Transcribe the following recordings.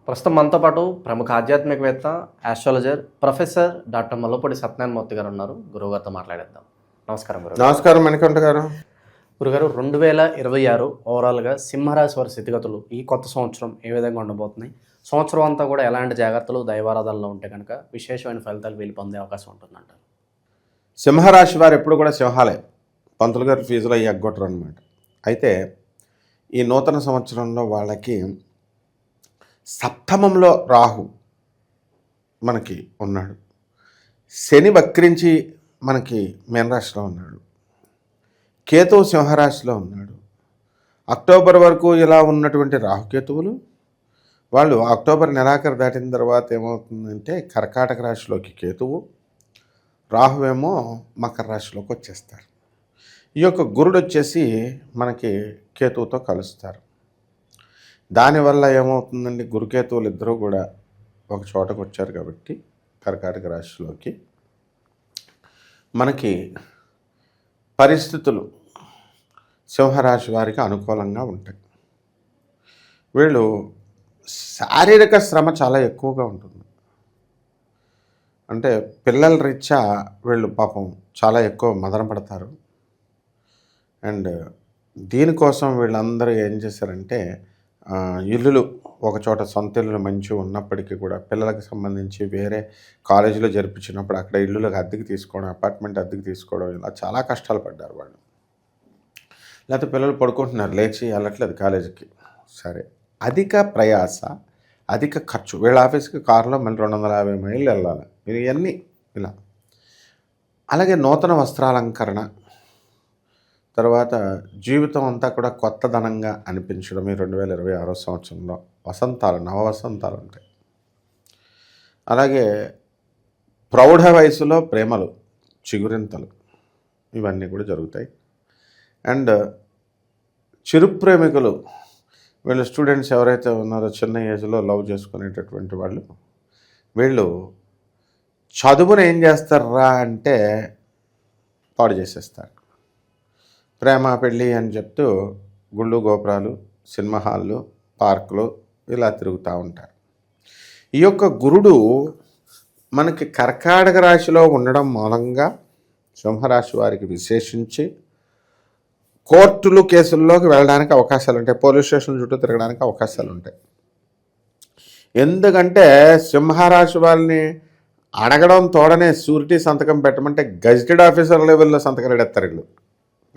ప్రస్తుతం మనతో పాటు ప్రముఖ ఆధ్యాత్మికవేత్త, astrologer, professor doctor Mallapudi Satyanarayana Murthy గారు ఉన్నారు. గురువుగారితో మాట్లాడేద్దాం. నమస్కారం గురువు. నమస్కారం మణికంఠ గారు. గురుగారు, 2026 ఓవరాల్గా సింహరాశి వారి స్థితిగతులు ఈ కొత్త సంవత్సరం ఏ విధంగా ఉండబోతున్నాయి? సంవత్సరం అంతా కూడా ఎలాంటి జాగ్రత్తలు, దైవారాధనలో ఉంటే కనుక విశేషమైన ఫలితాలు వీళ్ళు పొందే అవకాశం ఉంటుందంటారు? సింహరాశి వారు ఎప్పుడు కూడా సింహాలే, పంతులు గారు ఫీజులో ఎగ్గొట్టరు అనమాట. అయితే ఈ నూతన సంవత్సరంలో వాళ్ళకి సప్తమంలో రాహు మనకి ఉన్నాడు, శని వక్రించి మనకి మీనరాశిలో ఉన్నాడు, కేతువు సింహరాశిలో ఉన్నాడు. అక్టోబర్ వరకు ఇలా ఉన్నటువంటి రాహుకేతువులు వాళ్ళు అక్టోబర్ నెలాఖరు దాటిన తర్వాత ఏమవుతుందంటే కర్కాటక రాశిలోకి కేతువు, రాహువేమో మకర రాశిలోకి వచ్చేస్తారు. ఈ యొక్క గురుడు వచ్చేసి మనకి కేతువుతో కలుస్తారు. దానివల్ల ఏమవుతుందండి, గురుకేతువులు ఇద్దరూ కూడా ఒక చోటకు వచ్చారు కాబట్టి కర్కాటక రాశిలోకి మనకి పరిస్థితులు సింహరాశి వారికి అనుకూలంగా ఉంటాయి. వీళ్ళు శారీరక శ్రమ చాలా ఎక్కువగా ఉంటుంది. అంటే పిల్లల రీత్యా వీళ్ళు పాపం చాలా ఎక్కువ మదన పడతారు. అండ్ దీనికోసం వీళ్ళందరూ ఏం చేశారంటే ఇల్లులు ఒక చోట సొంత ఇల్లులు మంచిగా ఉన్నప్పటికీ కూడా పిల్లలకు సంబంధించి వేరే కాలేజీలో జరిపించినప్పుడు అక్కడ ఇల్లులకు అద్దెకి తీసుకోవడం, అపార్ట్మెంట్ అద్దెకి తీసుకోవడం, ఇలా చాలా కష్టాలు పడ్డారు వాళ్ళు. లేకపోతే పిల్లలు పడుకుంటున్నారు, లేచి వెళ్ళట్లేదు కాలేజీకి. సరే, అధిక ప్రయాస, అధిక ఖర్చు. వీళ్ళ ఆఫీస్కి కారులో మళ్ళీ 250 మైళ్ళు వెళ్ళాలి. ఇవన్నీ ఇలా. అలాగే నూతన వస్త్రాలంకరణ, తర్వాత జీవితం అంతా కూడా కొత్తదనంగా అనిపించడం. ఈ 2026 సంవత్సరంలో వసంతాలు, నవవసంతాలు ఉంటాయి. అలాగే ప్రౌఢ వయసులో ప్రేమలు, చిగురింతలు, ఇవన్నీ కూడా జరుగుతాయి. అండ్ చిరు ప్రేమికులు, వీళ్ళు స్టూడెంట్స్ ఎవరైతే ఉన్నారో చిన్న ఏజ్లో లవ్ చేసుకునేటటువంటి వాళ్ళు, వీళ్ళు చదువును ఏం చేస్తారా అంటే పాడు చేసేస్తారు. ప్రేమ పెళ్ళి అని చెప్తూ గుళ్ళు గోపురాలు, సినిమా హాళ్ళు, పార్కులు ఇలా తిరుగుతూ ఉంటారు. ఈ యొక్క గురుడు మనకి కర్కాటక రాశిలో ఉండడం మూలంగా సింహరాశి వారికి విశేషించి కోర్టులు కేసుల్లోకి వెళ్ళడానికి అవకాశాలు ఉంటాయి, పోలీస్ స్టేషన్ చుట్టూ తిరగడానికి అవకాశాలు ఉంటాయి. ఎందుకంటే సింహరాశి వాళ్ళని అడగడం తోడనే షూరిటీ సంతకం పెట్టమంటే గెజిటెడ్ ఆఫీసర్ లెవెల్లో సంతకాలు పెడతారు వీళ్ళు.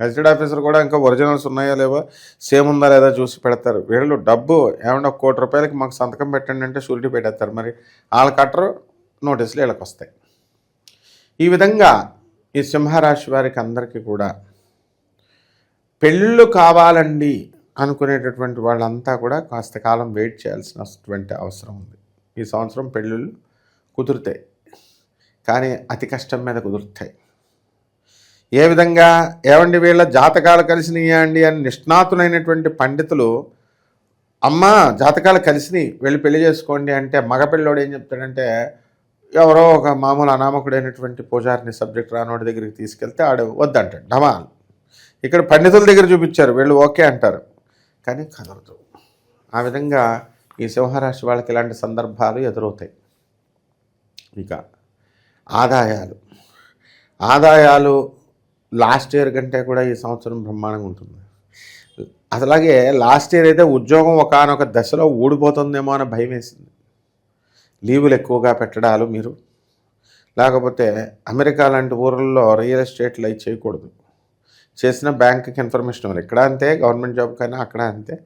గెజిటెడ్ ఆఫీసర్ కూడా ఇంకా ఒరిజినల్స్ ఉన్నాయో లేవో, సేమ్ ఉందా లేదా చూసి పెడతారు. వీళ్ళు డబ్బు ఏమన్నా 1 కోటి రూపాయలకి మాకు సంతకం పెట్టండి అంటే షూరిటీ పెట్టేస్తారు. మరి వాళ్ళు కట్టరు, నోటీసులు వీళ్ళకి వస్తాయి. ఈ విధంగా ఈ సింహరాశి వారికి అందరికీ కూడా పెళ్ళు కావాలండి అనుకునేటటువంటి వాళ్ళంతా కూడా కాస్త కాలం వెయిట్ చేయాల్సినటువంటి అవసరం ఉంది. ఈ సంవత్సరం పెళ్ళిళ్ళు కుదురుతాయి, కానీ అతి కష్టం మీద కుదురుతాయి. ఏ విధంగా, ఏమండి వీళ్ళ జాతకాలు కలిసినాయా అండి అని నిష్ణాతులైనటువంటి పండితులు, అమ్మ జాతకాలు కలిసినాయి వెళ్ళి పెళ్లి చేసుకోండి అంటే మగ పిల్లోడు ఏం చెప్తాడంటే, ఎవరో ఒక మామూలు అనామకుడైనటువంటి పూజారిని సబ్జెక్ట్ రానోడి దగ్గరికి తీసుకెళ్తే ఆడు వద్దంటాడు, ఢమాల్. ఇక్కడ పండితుల దగ్గర చూపించారు, వీళ్ళు ఓకే అంటారు, కానీ కదలదు. ఆ విధంగా ఈ సింహరాశి వాళ్ళకి ఇలాంటి సందర్భాలు ఎదురవుతాయి. ఇక ఆదాయాలు లాస్ట్ ఇయర్ కంటే కూడా ఈ సంవత్సరం బ్రహ్మాండంగా ఉంటుంది. అలాగే లాస్ట్ ఇయర్ అయితే ఉద్యోగం ఒకానొక దశలో ఊడిపోతుందేమో అని భయం వేసింది. లీవులు ఎక్కువగా పెట్టడాలు మీరు, లేకపోతే అమెరికా లాంటి ఊర్లలో రియల్ ఎస్టేట్లు అవి చేయకూడదు. చేసిన బ్యాంకుకి ఇన్ఫర్మేషన్ ఇవ్వాలి. ఇక్కడ అంతే, గవర్నమెంట్ జాబ్ కన్నా అక్కడ అంతే.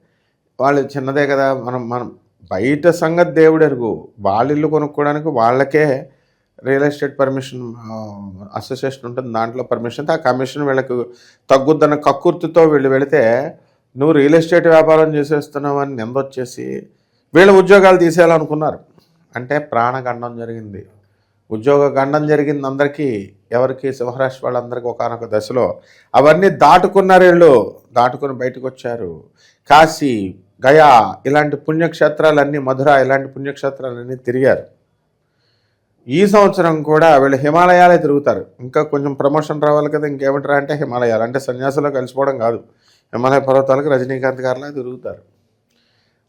వాళ్ళు చిన్నదే కదా, మనం బయట సంగతి దేవుడు ఎరుగు. వాళ్ళ ఇల్లు కొనుక్కోవడానికి వాళ్ళకే రియల్ ఎస్టేట్ పర్మిషన్ అసోసియేషన్ ఉంటుంది, దాంట్లో పర్మిషన్. ఆ కమిషన్ వీళ్ళకు తగ్గుద్దన్న కక్కుర్తితో వీళ్ళు వెళితే నువ్వు రియల్ ఎస్టేట్ వ్యాపారం చేసేస్తున్నావు అని నిందొచ్చేసి వీళ్ళ ఉద్యోగాలు తీసేయాలనుకున్నారు. అంటే ప్రాణగండం జరిగింది, ఉద్యోగ గండం జరిగింది అందరికీ. ఎవరికి? సింహరాశి వాళ్ళందరికీ ఒకనొక దశలో. అవన్నీ దాటుకున్నారు వీళ్ళు, దాటుకుని బయటకు వచ్చారు. కాశీ, గయా ఇలాంటి పుణ్యక్షేత్రాలన్నీ, మధుర ఇలాంటి పుణ్యక్షేత్రాలన్నీ తిరిగారు. ఈ సంవత్సరం కూడా వీళ్ళు హిమాలయాలే తిరుగుతారు. ఇంకా కొంచెం ప్రమోషన్ రావాలి కదా, ఇంకేమిట్రా అంటే హిమాలయాలు. అంటే సన్యాసులో కలిసిపోవడం కాదు, హిమాలయ పర్వతాలకు రజనీకాంత్ గారిలా తిరుగుతారు.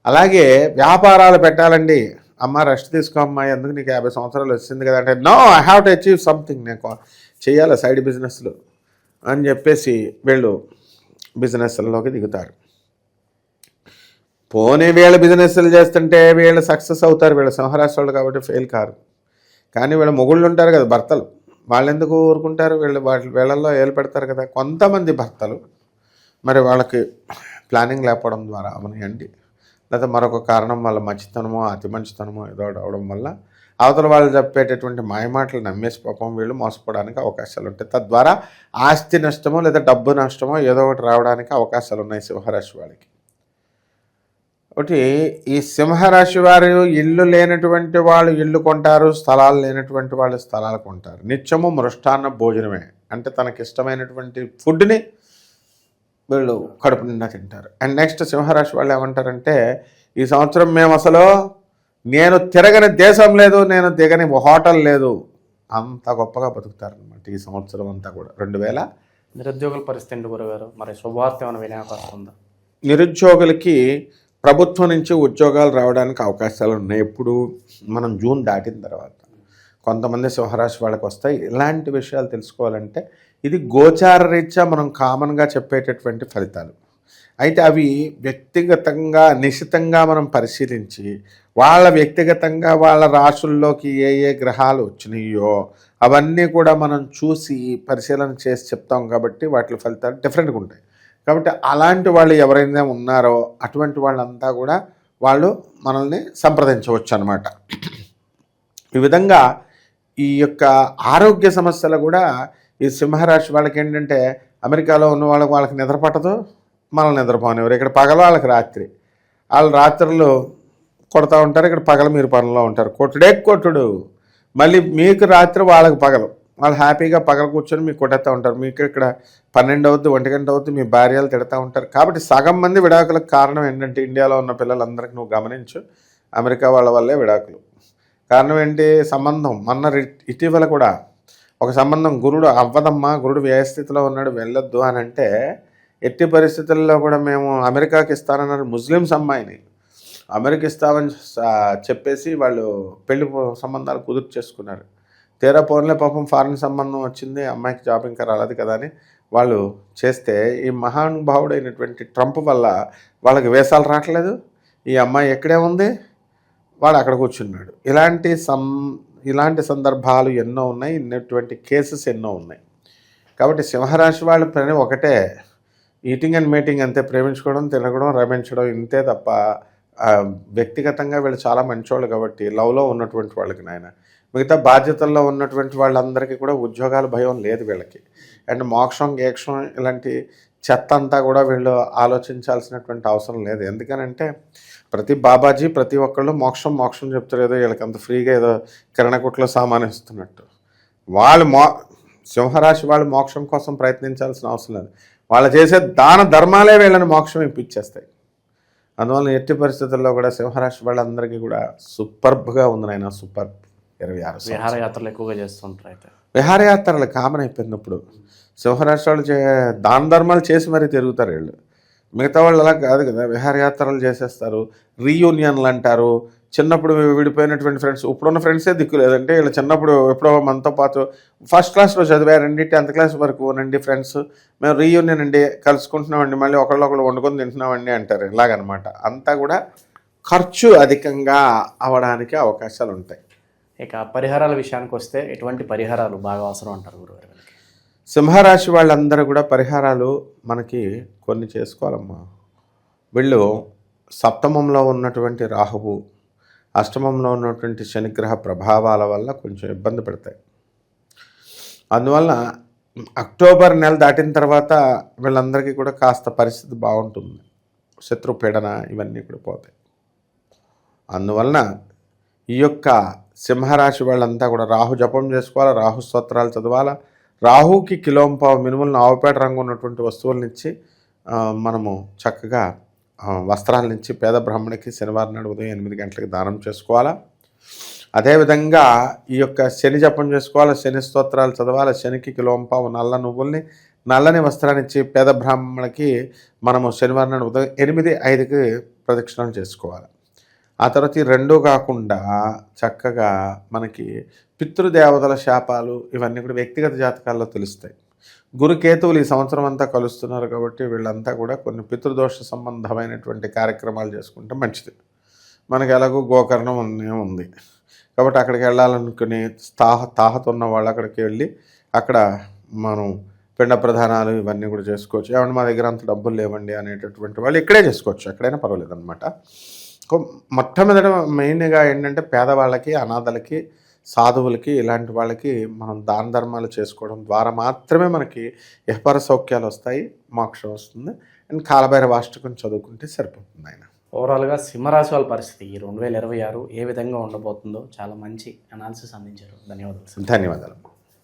అలాగే వ్యాపారాలు పెట్టాలండి. అమ్మ రెస్ట్ తీసుకో అమ్మా, ఎందుకు నీకు 50 సంవత్సరాలు వచ్చింది కదా అంటే, no I have to achieve something, నేను చేయాలి సైడ్ బిజినెస్లు అని చెప్పేసి వీళ్ళు బిజినెస్లలోకి దిగుతారు. పోనీ వీళ్ళ బిజినెస్లు చేస్తుంటే వీళ్ళు సక్సెస్ అవుతారు, వీళ్ళ సింహరాశి వాళ్ళు కాబట్టి ఫెయిల్ కారు. కానీ వీళ్ళ మొగుళ్ళు ఉంటారు కదా భర్తలు, వాళ్ళు ఎందుకు ఊరుకుంటారు, వీళ్ళల్లో ఏలు పెడతారు కదా. కొంతమంది భర్తలు మరి వాళ్ళకి ప్లానింగ్ లేకపోవడం ద్వారా అవనియండి, లేదా మరొక కారణం వల్ల మంచితనమో అతి మంచితనమో ఏదో అవడం వల్ల అవతల వాళ్ళు చెప్పేటటువంటి మాయమాటలు నమ్మేసి పాపం వీళ్ళు మోసపోవడానికి అవకాశాలు ఉంటాయి. తద్వారా ఆస్తి నష్టమో లేదా డబ్బు నష్టమో ఏదో ఒకటి రావడానికి అవకాశాలు ఉన్నాయి సింహరాశి వాళ్ళకి. ఒకటి ఈ సింహరాశి వారు ఇల్లు లేనటువంటి వాళ్ళు ఇల్లు కొంటారు, స్థలాలు లేనటువంటి వాళ్ళు స్థలాలు కొంటారు. నిత్యము మృష్టాన్న భోజనమే, అంటే తనకి ఇష్టమైనటువంటి ఫుడ్ని వీళ్ళు కడుపు నిండా తింటారు. అండ్ నెక్స్ట్ సింహరాశి వాళ్ళు ఏమంటారంటే, ఈ సంవత్సరం మేము అసలు నేను తిరగని దేశం లేదు, నేను దిగని హోటల్ లేదు, అంత గొప్పగా బతుకుతారనమాట ఈ సంవత్సరం అంతా కూడా. 2000 నిరుద్యోగుల పరిస్థితి ఏంటి గురుగారు? మరి శుభవార్త ఏమైనా వినే అవకాశం ఉందా? నిరుద్యోగులకి ప్రభుత్వం నుంచి ఉద్యోగాలు రావడానికి అవకాశాలు ఉన్నాయి. ఎప్పుడు మనం జూన్ దాటిన తర్వాత కొంతమంది సింహరాశి వాళ్ళకి వస్తాయి. ఇలాంటి విషయాలు తెలుసుకోవాలంటే ఇది గోచార రీత్యా మనం కామన్గా చెప్పేటటువంటి ఫలితాలు. అయితే అవి వ్యక్తిగతంగా నిశితంగా మనం పరిశీలించి వాళ్ళ వ్యక్తిగతంగా వాళ్ళ రాశుల్లోకి ఏ ఏ గ్రహాలు వచ్చినాయో అవన్నీ కూడా మనం చూసి పరిశీలన చేసి చెప్తాం కాబట్టి వాటి ఫలితాలు డిఫరెంట్గా ఉంటాయి. కాబట్టి అలాంటి వాళ్ళు ఎవరైనా ఉన్నారో అటువంటి వాళ్ళంతా కూడా వాళ్ళు మనల్ని సంప్రదించవచ్చు అన్నమాట. ఈ విధంగా ఈ యొక్క ఆరోగ్య సమస్యలు కూడా ఈ సింహరాశి వాళ్ళకి ఏంటంటే, అమెరికాలో ఉన్న వాళ్ళకి నిద్ర పట్టదు, మనల్ని నిద్రపోనివ్వరు. ఇక్కడ పగల వాళ్ళకి రాత్రి, వాళ్ళు రాత్రులు కొడతా ఉంటారు, ఇక్కడ పగల మీరు పనిలో ఉంటారు. కొట్టుడు మళ్ళీ మీకు రాత్రి వాళ్ళకి పగలు, వాళ్ళు హ్యాపీగా పగల కూర్చొని మీకు కొట్టేస్తూ ఉంటారు. మీకు ఇక్కడ 12 అవుద్ది, 1 గంట అవుద్ది, మీ భార్యలు తిడతా ఉంటారు. కాబట్టి సగం మంది విడాకులకు కారణం ఏంటంటే, ఇండియాలో ఉన్న పిల్లలందరికీ నువ్వు గమనించు, అమెరికా వాళ్ళ వల్లే విడాకులు. కారణం ఏంటి? సంబంధం. ఇటీవల కూడా ఒక సంబంధం గురుడు అవ్వదమ్మా, గురుడు వ్యయస్థితిలో ఉన్నాడు, వెళ్ళొద్దు అని అంటే, ఎట్టి పరిస్థితుల్లో కూడా మేము అమెరికాకి ఇస్తానన్నారు. ముస్లిమ్స్ అమ్మాయిని అమెరికా ఇస్తామని చెప్పేసి వాళ్ళు పెళ్లి సంబంధాలు కుదురు చేసుకున్నారు. తీరా పోన్లే పాపం ఫారిన్ సంబంధం వచ్చింది, అమ్మాయికి జాబ్ ఇంకా రాలేదు కదా అని వాళ్ళు చేస్తే, ఈ మహానుభావుడైనటువంటి ట్రంప్ వల్ల వాళ్ళకి వేసాలు రావట్లేదు. ఈ అమ్మాయి ఎక్కడే ఉంది, వాడు అక్కడ కూర్చున్నాడు. ఇలాంటి సందర్భాలు ఎన్నో ఉన్నాయి, ఇన్నటువంటి కేసెస్ ఎన్నో ఉన్నాయి. కాబట్టి సింహరాశి వాళ్ళ పని ఒకటే, ఈటింగ్ అండ్ మీటింగ్ అంతే, ప్రేమించుకోవడం, తినడం, రమించడం, ఇంతే తప్ప వ్యక్తిగతంగా వీళ్ళు చాలా మంచివాళ్ళు. కాబట్టి లవ్లో ఉన్నటువంటి వాళ్ళకి నాయన, మిగతా బాధ్యతల్లో ఉన్నటువంటి వాళ్ళందరికీ కూడా ఉద్యోగాల భయం లేదు వీళ్ళకి. అండ్ మోక్షం గేక్షం ఇలాంటి చెత్త అంతా కూడా వీళ్ళు ఆలోచించాల్సినటువంటి అవసరం లేదు. ఎందుకనంటే ప్రతి బాబాజీ ప్రతి ఒక్కళ్ళు మోక్షం చెప్తారు. ఏదో వీళ్ళకి అంత ఫ్రీగా ఏదో కిరణకుట్లో సామాను ఇస్తున్నట్టు. వాళ్ళు సింహరాశి వాళ్ళు మోక్షం కోసం ప్రయత్నించాల్సిన అవసరం లేదు. వాళ్ళు చేసే దాన ధర్మాలే వీళ్ళని మోక్షం ఇప్పించేస్తాయి. అందువల్ల ఎట్టి పరిస్థితుల్లో కూడా సింహరాశి వాళ్ళందరికీ కూడా సూపర్బ్గా ఉంది నాయన, సూపర్బ్. 26 విహారయాత్రలు ఎక్కువగా చేస్తుంటారు. అయితే విహారయాత్రలు కామన్ అయిపోయినప్పుడు సింహరాశి వాళ్ళు దాన ధర్మాలు చేసి మరీ తిరుగుతారు వీళ్ళు. మిగతా వాళ్ళు అలా కాదు కదా, విహారయాత్రలు చేసేస్తారు, రీయూనియన్లు అంటారు. చిన్నప్పుడు విడిపోయినటువంటి ఫ్రెండ్స్, ఇప్పుడున్న ఫ్రెండ్సే దిక్కు లేదంటే వీళ్ళు చిన్నప్పుడు ఎప్పుడో మనతో పాటు ఫస్ట్ క్లాస్లో చదివారండి, 10th క్లాస్ వరకు నండి ఫ్రెండ్స్, మేము రీయూనియన్ అండి, కలుసుకుంటున్నామండి, మళ్ళీ ఒకళ్ళు వండుకొని తింటున్నామండి అంటారు. ఇలాగనమాట. అంతా కూడా ఖర్చు అధికంగా అవడానికి అవకాశాలు ఉంటాయి. ఇక పరిహారాల విషయానికి వస్తే ఎటువంటి పరిహారాలు బాగా అవసరం అంటారు గురుగారు? సింహరాశి వాళ్ళందరూ కూడా పరిహారాలు మనకి కొన్ని చేసుకోవాలమ్మా. వీళ్ళు సప్తమంలో ఉన్నటువంటి రాహువు, అష్టమంలో ఉన్నటువంటి శనిగ్రహ ప్రభావాల వల్ల కొంచెం ఇబ్బంది పెడతాయి. అందువల్ల అక్టోబర్ నెల దాటిన తర్వాత వీళ్ళందరికీ కూడా కాస్త పరిస్థితి బాగుంటుంది. శత్రు పీడన ఇవన్నీ కూడా పోతాయి. అందువలన ఈ యొక్క సింహరాశి వాళ్ళంతా కూడా రాహు జపం చేసుకోవాలా, రాహు స్తోత్రాలు చదవాలా. రాహుకి కిలోంపావు మినుములను ఆవుపేట రంగు ఉన్నటువంటి వస్తువులనిచ్చి మనము చక్కగా వస్త్రాలనిచ్చి పేద బ్రాహ్మణికి శనివారం నాడు ఉదయం 8 గంటలకు దానం చేసుకోవాలా. అదేవిధంగా ఈ యొక్క శని జపం చేసుకోవాలా, శని స్తోత్రాలు చదవాలా. శనికి కిలోంపావు నల్ల నువ్వుల్ని, నల్లని వస్త్రాన్ని ఇచ్చి పేద బ్రాహ్మణికి మనము శనివారం నాడు ఉదయం 8:05కి ప్రదక్షిణలు చేసుకోవాలి. ఆ తర్వాత ఈ రెండూ కాకుండా చక్కగా మనకి పితృదేవతల శాపాలు ఇవన్నీ కూడా వ్యక్తిగత జాతకాల్లో తెలుస్తాయి. గురుకేతువులు ఈ సంవత్సరం అంతా కలుస్తున్నారు కాబట్టి వీళ్ళంతా కూడా కొన్ని పితృదోష సంబంధమైనటువంటి కార్యక్రమాలు చేసుకుంటే మంచిది. మనకి ఎలాగో గోకర్ణం ఉంది కాబట్టి అక్కడికి వెళ్ళాలనుకుని తాహత ఉన్న వాళ్ళు అక్కడికి వెళ్ళి అక్కడ మనం పిండ ప్రధానాలు ఇవన్నీ కూడా చేసుకోవచ్చు. ఏమంటే మా దగ్గర అంత డబ్బులు లేవండి అనేటటువంటి వాళ్ళు ఇక్కడే చేసుకోవచ్చు, ఎక్కడైనా పర్వాలేదు అనమాట. మొట్టమొదట మెయిన్గా ఏంటంటే పేదవాళ్ళకి, అనాథలకి, సాధువులకి ఇలాంటి వాళ్ళకి మనం దాన ధర్మాలు చేసుకోవడం ద్వారా మాత్రమే మనకి ఇహపర సౌఖ్యాలు వస్తాయి, మోక్షం వస్తుంది. అండ్ కాలభైరవ అష్టకం చదువుకుంటే సరిపోతుంది. ఆయన ఓవరాల్గా సింహరాశి వాళ్ళ పరిస్థితి ఈ 2026 ఏ విధంగా ఉండబోతుందో చాలా మంచి అనాలిసిస్ అందించారు. ధన్యవాదాలు. ధన్యవాదాలు.